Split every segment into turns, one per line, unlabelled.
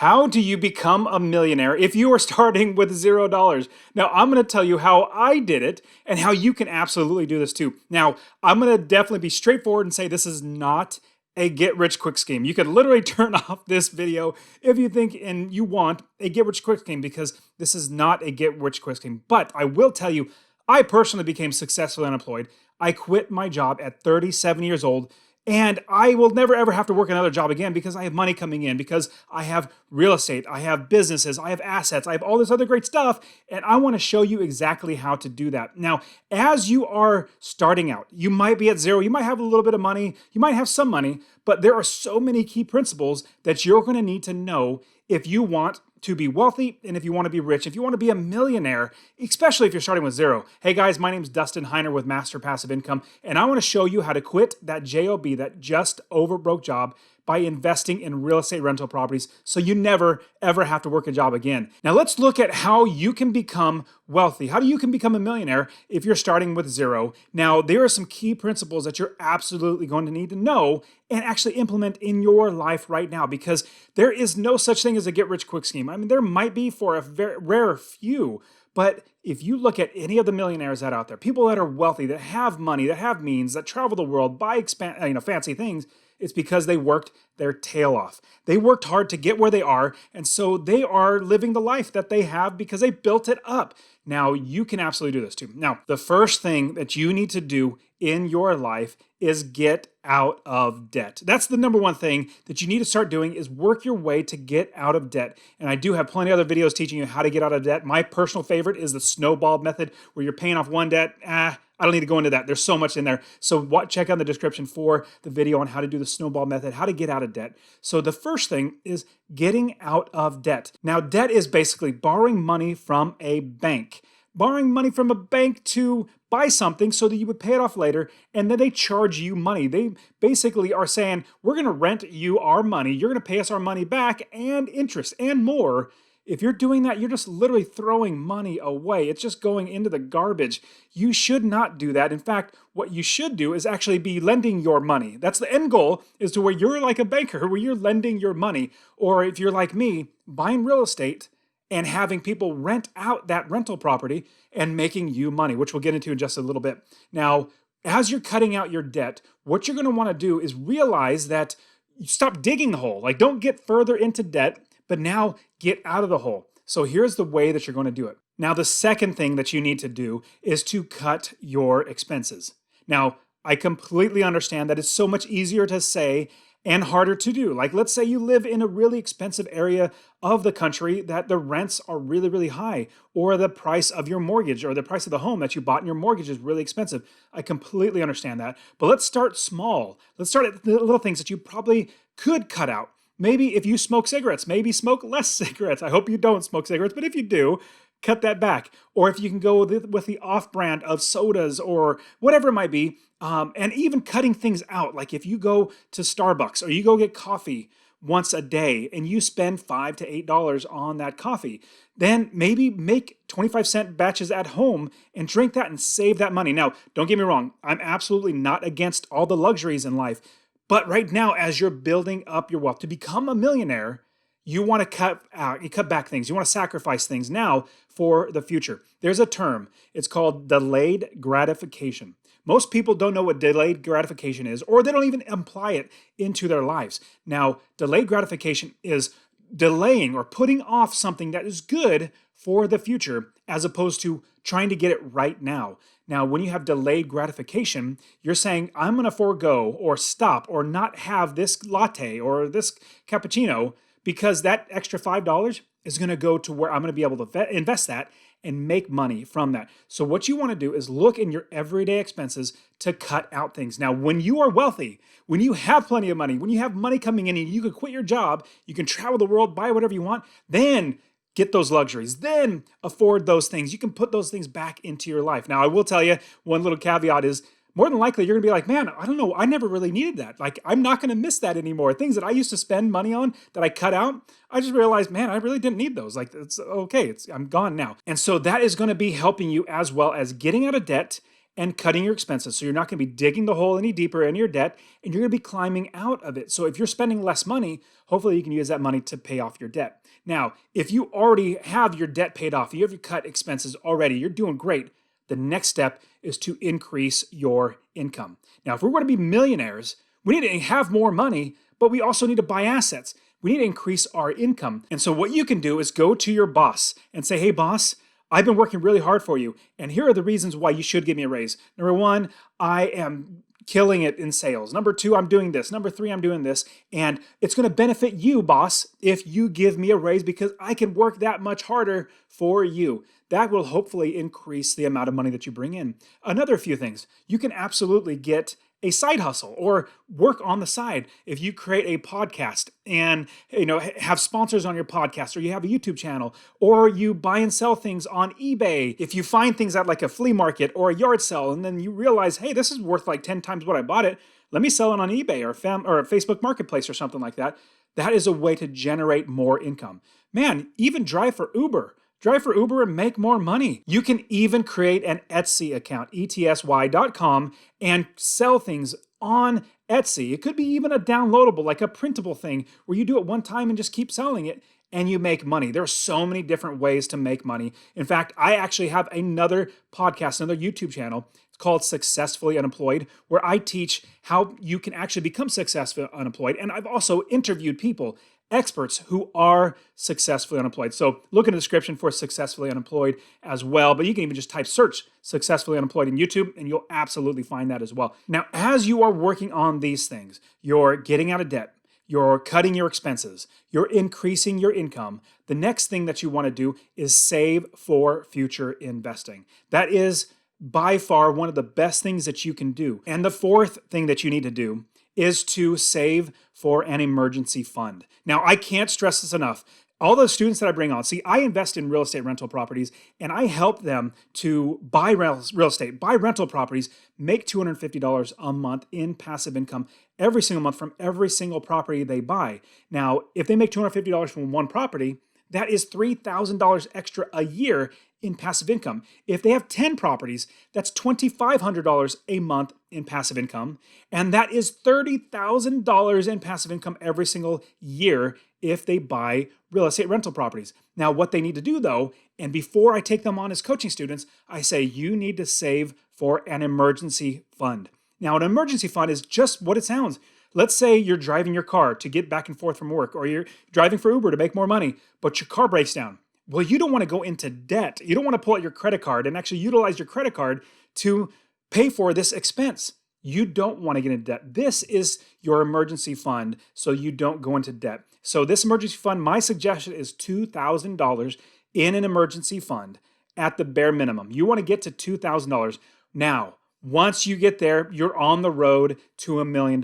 How do you become a millionaire if you are starting with $0? Now, I'm going to tell you how I did it and how you can absolutely do this too. Now, I'm going to definitely be straightforward and say this is not a get rich quick scheme. You could literally turn off this video if you think and you want a get rich quick scheme because this is not a get rich quick scheme. But I will tell you, I personally became successfully unemployed. I quit my job at 37 years old. And I will never ever have to work another job again because I have money coming in, because I have real estate, I have businesses, I have assets, I have all this other great stuff. And I want to show you exactly how to do that. Now, as you are starting out, you might be at zero, you might have a little bit of money, you might have some money, but there are so many key principles that you're going to need to know if you want to be wealthy and if you want to be rich, if you want to be a millionaire, especially if you're starting with zero. Hey guys, my name is Dustin Heiner with Master Passive Income, and I want to show you how to quit that JOB, that just over broke job, by investing in real estate rental properties so you never ever have to work a job again. Now let's look at how you can become wealthy. How you can become a millionaire if you're starting with zero. Now there are some key principles that you're absolutely going to need to know and actually implement in your life right now, because there is no such thing as a get rich quick scheme. I mean, there might be for a very rare few, but if you look at any of the millionaires that are out there, people that are wealthy, that have money, that have means, that travel the world, buy fancy things, it's because they worked their tail off. They worked hard to get where they are, and so they are living the life that they have because they built it up. Now, you can absolutely do this too. Now, the first thing that you need to do in your life is get out of debt. That's the number one thing that you need to start doing, is work your way to get out of debt. And I do have plenty of other videos teaching you how to get out of debt. My personal favorite is the snowball method, where you're paying off one debt. I don't need to go into that. There's so much in there. So check out the description for the video on how to do the snowball method, how to get out of debt. So the first thing is getting out of debt. Now, debt is basically borrowing money from a bank. Borrowing money from a bank to buy something so that you would pay it off later, and then they charge you money. They basically are saying, we're going to rent you our money, you're going to pay us our money back and interest and more. If you're doing that, you're just literally throwing money away. It's just going into the garbage. You should not do that. In fact, what you should do is actually be lending your money. That's the end goal, is to where you're like a banker, where you're lending your money. Or if you're like me, buying real estate and having people rent out that rental property and making you money, which we'll get into in just a little bit. Now, as you're cutting out your debt, what you're going to want to do is realize that you stop digging the hole. Like, don't get further into debt, but now get out of the hole. So here's the way that you're going to do it. Now, the second thing that you need to do is to cut your expenses. Now, I completely understand that it's so much easier to say and harder to do. Like, let's say you live in a really expensive area of the country that the rents are really, really high, or the price of your mortgage or the price of the home that you bought in your mortgage is really expensive. I completely understand that. But let's start small. Let's start at the little things that you probably could cut out. Maybe if you smoke cigarettes, maybe smoke less cigarettes. I hope you don't smoke cigarettes, but if you do, cut that back. Or if you can go with the off-brand of sodas or whatever it might be, and even cutting things out. Like if you go to Starbucks or you go get coffee once a day and you spend $5 to $8 on that coffee, then maybe make 25-cent batches at home and drink that and save that money. Now, don't get me wrong. I'm absolutely not against all the luxuries in life. But right now, as you're building up your wealth to become a millionaire, you want to cut back things. You want to sacrifice things now for the future. There's a term. It's called delayed gratification. Most people don't know what delayed gratification is, or they don't even apply it into their lives. Now, delayed gratification is delaying or putting off something that is good for the future, as opposed to trying to get it right now. Now, when you have delayed gratification, you're saying, I'm going to forego or stop or not have this latte or this cappuccino because that extra $5 is going to go to where I'm going to be able to invest that and make money from that. So what you want to do is look in your everyday expenses to cut out things. Now, when you are wealthy, when you have plenty of money, when you have money coming in and you can quit your job, you can travel the world, buy whatever you want, then get those luxuries, then afford those things. You can put those things back into your life. Now, I will tell you, one little caveat is, more than likely, you're going to be like, man, I don't know, I never really needed that. Like, I'm not going to miss that anymore. Things that I used to spend money on that I cut out, I just realized, man, I really didn't need those. Like, it's okay, I'm gone now. And so that is going to be helping you as well as getting out of debt and cutting your expenses. So you're not going to be digging the hole any deeper in your debt, and you're going to be climbing out of it. So if you're spending less money, hopefully you can use that money to pay off your debt. Now, if you already have your debt paid off, you have your cut expenses already, you're doing great. The next step is to increase your income. Now, if we're going to be millionaires, we need to have more money, but we also need to buy assets. We need to increase our income. And so what you can do is go to your boss and say, hey, boss, I've been working really hard for you, and here are the reasons why you should give me a raise. Number one, I am killing it in sales. Number two, I'm doing this. Number three, I'm doing this. And it's going to benefit you, boss, if you give me a raise because I can work that much harder for you. That will hopefully increase the amount of money that you bring in. Another few things. You can absolutely get a side hustle or work on the side. If you create a podcast and have sponsors on your podcast, or you have a YouTube channel, or you buy and sell things on eBay, if you find things at like a flea market or a yard sale and then you realize, hey, this is worth like 10 times what I bought it, let me sell it on eBay or a Facebook Marketplace or something like that. That is a way to generate more income. Man, even drive for Uber. Drive for Uber and make more money. You can even create an Etsy account, etsy.com, and sell things on Etsy. It could be even a downloadable, like a printable thing where you do it one time and just keep selling it and you make money. There are so many different ways to make money. In fact, I actually have another podcast, another YouTube channel. It's called Successfully Unemployed, where I teach how you can actually become successfully unemployed. And I've also interviewed people, experts who are successfully unemployed. So look in the description for Successfully Unemployed as well, but you can even just type search Successfully Unemployed in YouTube and you'll absolutely find that as well. Now, as you are working on these things, you're getting out of debt, you're cutting your expenses, you're increasing your income, the next thing that you want to do is save for future investing. That is by far one of the best things that you can do. And the fourth thing that you need to do is to save for an emergency fund. Now, I can't stress this enough. All those students that I bring on, see, I invest in real estate rental properties and I help them to buy real estate, buy rental properties, make $250 a month in passive income every single month from every single property they buy. Now, if they make $250 from one property, that is $3,000 extra a year in passive income. If they have 10 properties, that's $2,500 a month in passive income. And that is $30,000 in passive income every single year if they buy real estate rental properties. Now, what they need to do though, and before I take them on as coaching students, I say you need to save for an emergency fund. Now, an emergency fund is just what it sounds. Let's say you're driving your car to get back and forth from work, or you're driving for Uber to make more money, but your car breaks down. Well, you don't want to go into debt. You don't want to pull out your credit card and actually utilize your credit card to pay for this expense. You don't want to get into debt. This is your emergency fund so you don't go into debt. So this emergency fund, my suggestion is $2,000 in an emergency fund at the bare minimum. You want to get to $2,000. Now, once you get there, you're on the road to $1 million.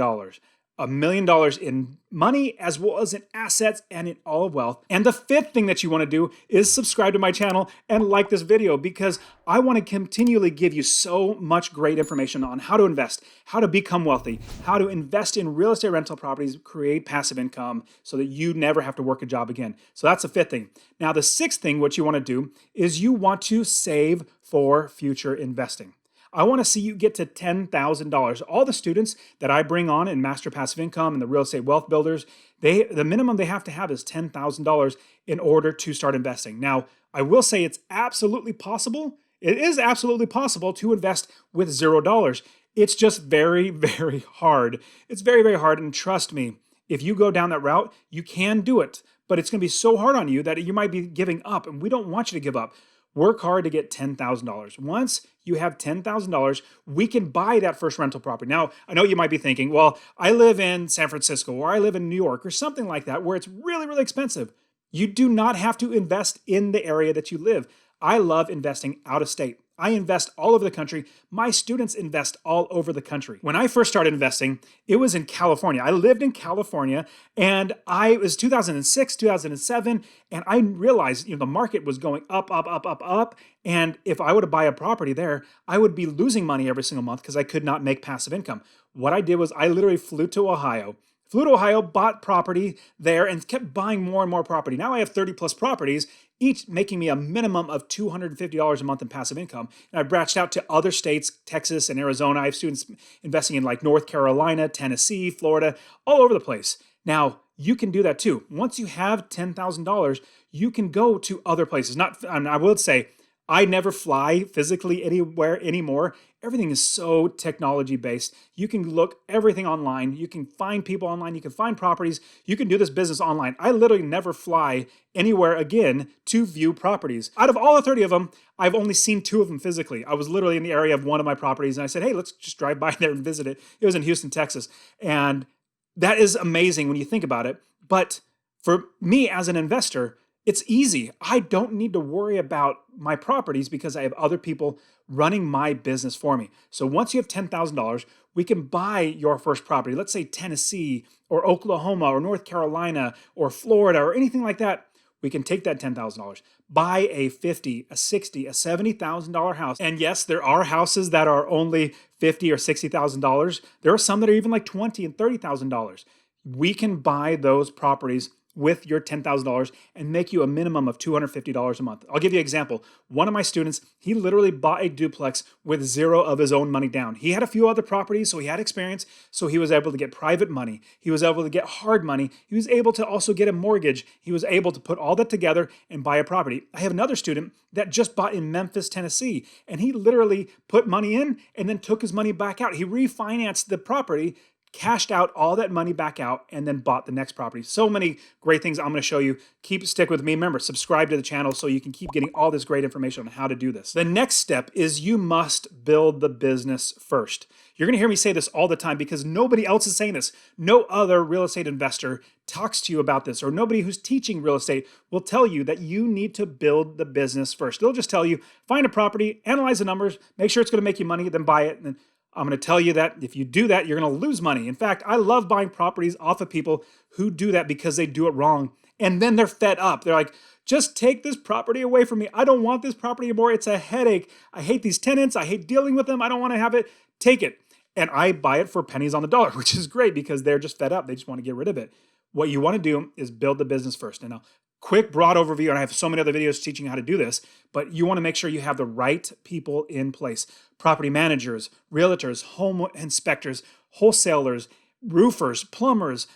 $1 million in money as well as in assets and in all of wealth. And the fifth thing that you want to do is subscribe to my channel and like this video, because I want to continually give you so much great information on how to invest, how to become wealthy, how to invest in real estate rental properties, create passive income so that you never have to work a job again. So that's the fifth thing. Now, the sixth thing, what you want to do is you want to save for future investing. I want to see you get to $10,000. All the students that I bring on in Master Passive Income and the Real Estate Wealth Builders, the minimum they have to have is $10,000 in order to start investing. Now, I will say it's absolutely possible. It is absolutely possible to invest with $0. It's just very, very hard. It's very, very hard. And trust me, if you go down that route, you can do it. But it's going to be so hard on you that you might be giving up. And we don't want you to give up. Work hard to get $10,000. Once you have $10,000, we can buy that first rental property. Now, I know you might be thinking, well, I live in San Francisco or I live in New York or something like that where it's really, really expensive. You do not have to invest in the area that you live. I love investing out of state. I invest all over the country. My students invest all over the country. When I first started investing, it was in California. I lived in California and it was 2006, 2007, and I realized the market was going up, up, up, up, up. And if I were to buy a property there, I would be losing money every single month because I could not make passive income. What I did was I literally flew to Ohio, Flew to Ohio, bought property there, and kept buying more and more property. Now I have 30 plus properties, each making me a minimum of $250 a month in passive income. And I branched out to other states, Texas and Arizona. I have students investing in like North Carolina, Tennessee, Florida, all over the place. Now, you can do that too. Once you have $10,000, you can go to other places. I would say, I never fly physically anywhere anymore. Everything is so technology based. You can look everything online. You can find people online. You can find properties. You can do this business online. I literally never fly anywhere again to view properties. Out of all the 30 of them, I've only seen 2 of them physically. I was literally in the area of one of my properties and I said, hey, let's just drive by there and visit it. It was in Houston, Texas. And that is amazing when you think about it. But for me as an investor, it's easy. I don't need to worry about my properties because I have other people running my business for me. So once you have $10,000, we can buy your first property. Let's say Tennessee or Oklahoma or North Carolina or Florida or anything like that. We can take that $10,000, buy a $50,000, a $60,000, a $70,000 house. And yes, there are houses that are only $50,000 or $60,000. There are some that are even like $20,000 and $30,000. We can buy those properties with your $10,000 and make you a minimum of $250 a month. I'll give you an example. One of my students, he literally bought a duplex with 0 of his own money down. He had a few other properties, so he had experience, so he was able to get private money. He was able to get hard money. He was able to also get a mortgage. He was able to put all that together and buy a property. I have another student that just bought in Memphis, Tennessee, and he literally put money in and then took his money back out. He refinanced the property, cashed out all that money back out, and then bought the next property. So many great things I'm going to show you. Stick with me. Remember, subscribe to the channel so you can keep getting all this great information on how to do this. The next step is you must build the business first. You're going to hear me say this all the time because nobody else is saying this. No other real estate investor talks to you about this, or nobody who's teaching real estate will tell you that you need to build the business first. They'll just tell you, find a property, analyze the numbers, make sure it's going to make you money, then buy it. And I'm going to tell you that if you do that, you're going to lose money. In fact, I love buying properties off of people who do that because they do it wrong. And then they're fed up. They're like, just take this property away from me. I don't want this property anymore. It's a headache. I hate these tenants. I hate dealing with them. I don't want to have it. Take it. And I buy it for pennies on the dollar, which is great because they're just fed up. They just want to get rid of it. What you want to do is build the business first. And now, quick, broad overview, and I have so many other videos teaching you how to do this, but you want to make sure you have the right people in place. Property managers, realtors, home inspectors, wholesalers, roofers, plumbers,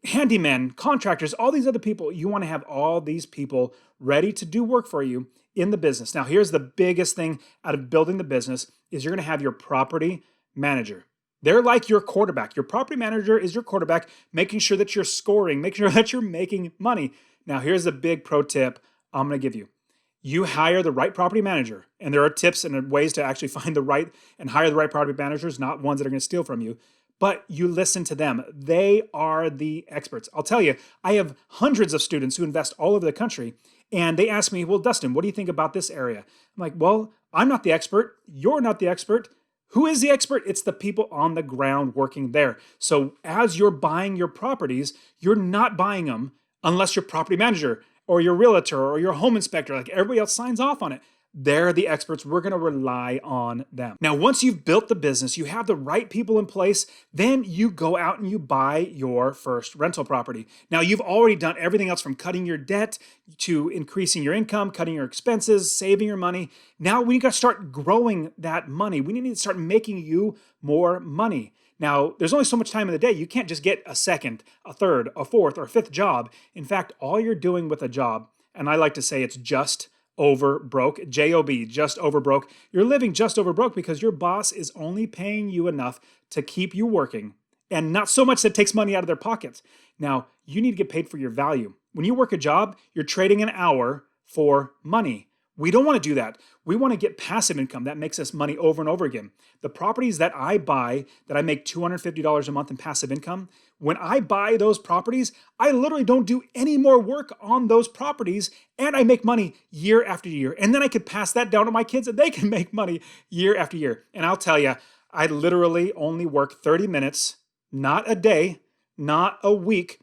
handymen, contractors, all these other people. You want to have all these people ready to do work for you in the business. Now, here's the biggest thing out of building the business is you're going to have your property manager. They're like your quarterback. Your property manager is your quarterback, making sure that you're scoring, making sure that you're making money. Now, here's the big pro tip I'm going to give you. You hire the right property manager, and there are tips and ways to actually find the right and hire the right property managers, not ones that are going to steal from you, but you listen to them. They are the experts. I'll tell you, I have hundreds of students who invest all over the country, and they ask me, well, Dustin, what do you think about this area? I'm like, well, I'm not the expert. You're not the expert. Who is the expert? It's the people on the ground working there. So as you're buying your properties, you're not buying them unless your property manager or your realtor or your home inspector, like everybody else, signs off on it. They're the experts. We're going to rely on them. Now, once you've built the business, you have the right people in place, then you go out and you buy your first rental property. Now, you've already done everything else from cutting your debt to increasing your income, cutting your expenses, saving your money. Now, we got to start growing that money. We need to start making you more money. Now, there's only so much time in the day. You can't just get a second, a third, a fourth, or a fifth job. In fact, all you're doing with a job, and I like to say it's just over broke, J-O-B, just over broke. You're living just over broke because your boss is only paying you enough to keep you working and not so much that takes money out of their pockets. Now, you need to get paid for your value. When you work a job, you're trading an hour for money. We don't want to do that. We want to get passive income that makes us money over and over again. The properties that I buy, that I make $250 a month in passive income, when I buy those properties, I literally don't do any more work on those properties and I make money year after year. And then I could pass that down to my kids and they can make money year after year. And I'll tell you, I literally only work 30 minutes, not a day, not a week,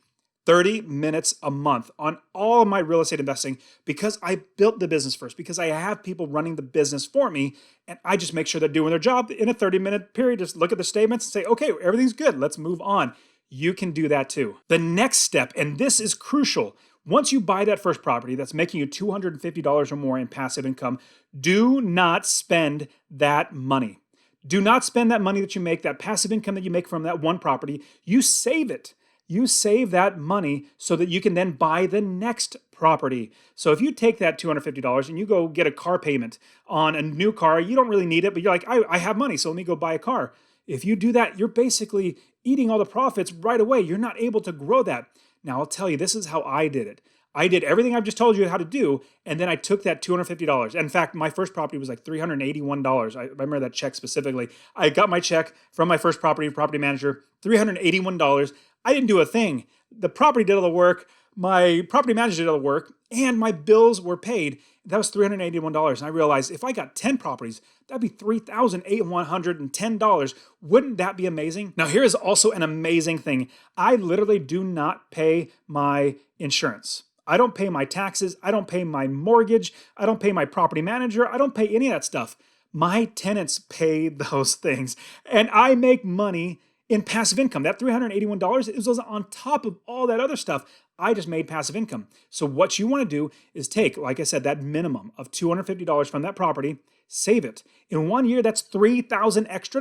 30 minutes a month on all of my real estate investing because I built the business first, because I have people running the business for me, and I just make sure they're doing their job in a 30-minute period. Just look at the statements and say, okay, everything's good. Let's move on. you can do that too. The next step, and this is crucial, once you buy that first property that's making you $250 or more in passive income, do not spend that money. Do not spend that money that you make, that passive income that you make from that one property. You save it. You save that money so that you can then buy the next property. So if you take that $250 and you go get a car payment on a new car, you don't really need it, but you're like, I have money, so let me go buy a car. If you do that, you're basically eating all the profits right away. You're not able to grow that. Now, I'll tell you, this is how I did it. I did everything I've just told you how to do, and then I took that $250. In fact, my first property was like $381. I remember that check specifically. I got my check from my first property manager, $381. I didn't do a thing. The property did all the work, my property manager did all the work, and my bills were paid. That was $381. And I realized if I got 10 properties, that'd be $3,810. Wouldn't that be amazing? Now, here is also an amazing thing. I literally do not pay my insurance. I don't pay my taxes. I don't pay my mortgage. I don't pay my property manager. I don't pay any of that stuff. My tenants pay those things. And I make money in passive income. That $381 is on top of all that other stuff. I just made passive income. So what you want to do is take, like I said, that minimum of $250 from that property, save it. In 1 year, that's $3,000 extra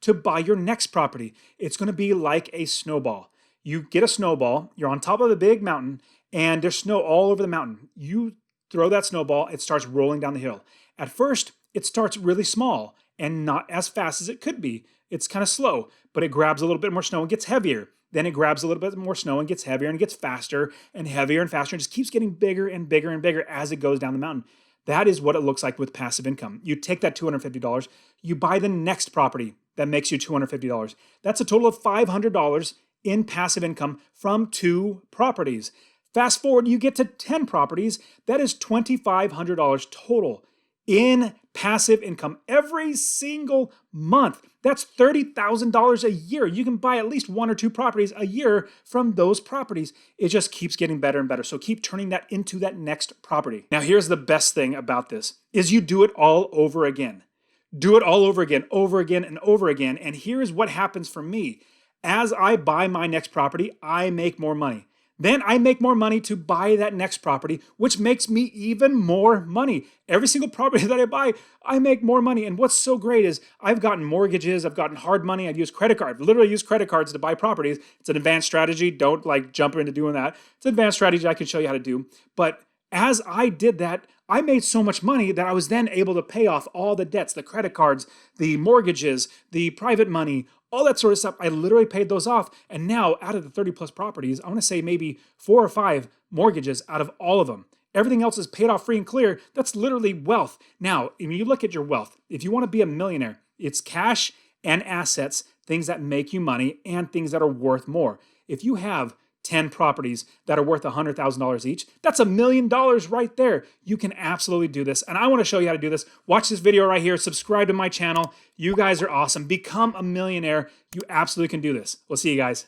to buy your next property. It's going to be like a snowball. You get a snowball, you're on top of a big mountain, and there's snow all over the mountain. You throw that snowball, it starts rolling down the hill. At first, it starts really small and not as fast as it could be. It's kind of slow, but it grabs a little bit more snow and gets heavier. Then it grabs a little bit more snow and gets heavier and gets faster and heavier and faster and just keeps getting bigger and bigger and bigger as it goes down the mountain. That is what it looks like with passive income. You take that $250, you buy the next property that makes you $250. That's a total of $500 in passive income from 2 properties. Fast forward, you get to 10 properties. That is $2,500 total in passive income every single month. That's $30,000 a year. You can buy at least 1 or 2 properties a year from those properties. It just keeps getting better and better. So keep turning that into that next property. Now, here's the best thing about this is you do it all over again. Do it all over again, over again, and over again. And here's what happens for me. As I buy my next property, I make more money. Then I make more money to buy that next property, which makes me even more money. Every single property that I buy, I make more money. And what's so great is I've gotten mortgages, I've gotten hard money, I've used credit cards. I've literally used credit cards to buy properties. It's an advanced strategy. Don't jump into doing that. It's an advanced strategy I can show you how to do. But as I did that, I made so much money that I was then able to pay off all the debts, the credit cards, the mortgages, the private money, all that sort of stuff. I literally paid those off. And now out of the 30 plus properties, I want to say maybe 4 or 5 mortgages out of all of them. Everything else is paid off free and clear. That's literally wealth. Now, when you look at your wealth, if you want to be a millionaire, it's cash and assets, things that make you money and things that are worth more. If you have 10 properties that are worth $100,000 each, that's $1 million right there. You can absolutely do this. And I want to show you how to do this. Watch this video right here. Subscribe to my channel. You guys are awesome. Become a millionaire. You absolutely can do this. We'll see you guys.